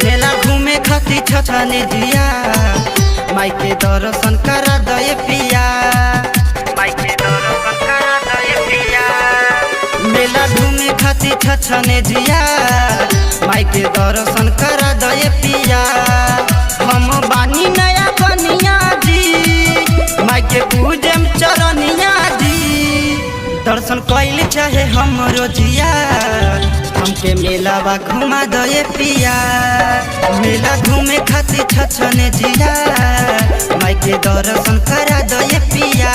मेला घूमे खातिर छछने जिया माई के दर्शन करा दे पिया। माई के दर्शन करा दे पिया। मेला घूमे खातिर छछने जिया माई के दर्शन करा दे पिया। हम बानी नया कनिया जी माई के पूजम चरनिया जी। दर्शन कइल चाहे हमरो जिया हमके मेलावा घुमा दे पिया। मेला घूमे खातिर छछने जिया माई के दर्शन करा दे पिया।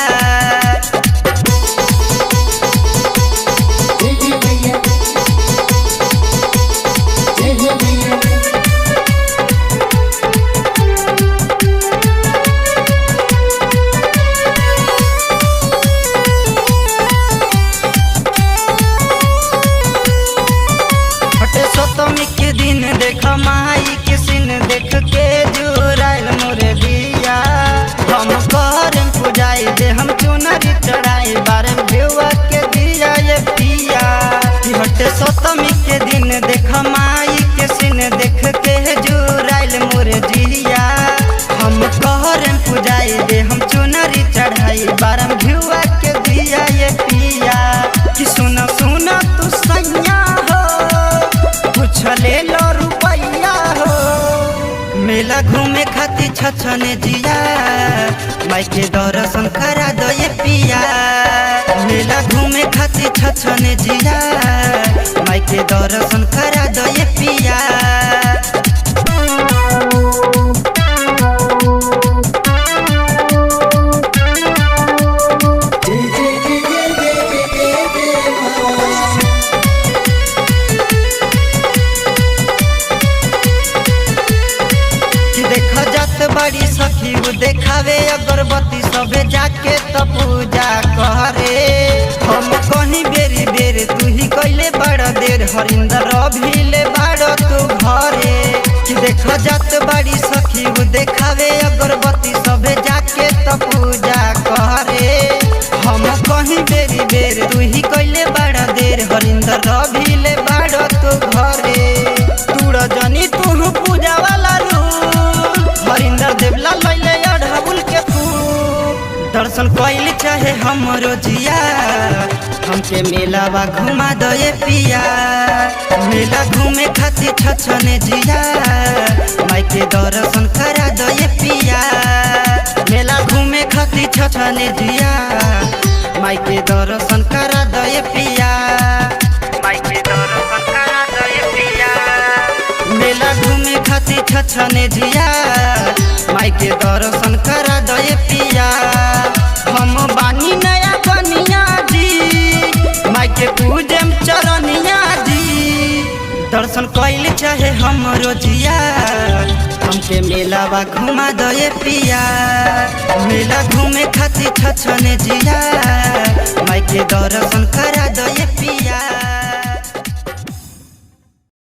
सप्तमी के दिन देख माई के सिन देख के जुराइल मोरे दिया। हम करम पुजाई दे हम चुनरी चढ़ाई बारम भेवा के दिया ये पिया। हटे सप्तमी के दिन देख माई के सिन देख के जुराइल मोरे दिया। हम करम पुजाई दे हम चुनरी चढ़ाई बारम भेवा के दिया ये पिया। कि सुना सुना तू सैया हो ले लो रुपैया हो। मेला घूमे खातिर छछने जिया माई के दर्शन करा दे पिया। मेला घूमे खातिर छछने जिया माई के दर्शन करा दे पिया। बड़ी सखी देखावे अगरबत्ती सबे जाके तो पूजा करे। हम कहीं बेरी बेर तू ही कैले बड़ा देर हरिंदर अभिले बड़ा तू घरे। कि देख जात बड़ी सखी देखावे अगरबत्ती सबे जाके तो पूजा करे। हम कहीं बेरी बेर तू ही कैले बड़ा देर हरिंदर अभिले बड़ा तू घरे। तू रजनी तू पूजा वाला हरिंदर देवला लैले अढ़ाउल के फूल। दर्शन कइल चाहे हमरो जिया हमके मेलावा घुमा दे पिया। मेला घूमे खातिर छछने जिया माई के दर्शन करा दे पिया। मेला घूमे खातिर छछने जिया माई के दर्शन करा दे पिया। माई के दर्शन करा दे पिया। मेला घूमे खातिर छछने जिया माई के दर्शन करा दे पिया। हम बानी नया कनिया जी माई के पूजम चरनिया जी। दर्शन कइल चाहे हमरो जिया हमके मेलावा घुमा दे पिया। मेला घूमे खातिर छछने जिया माई के दर्शन करा दे पिया।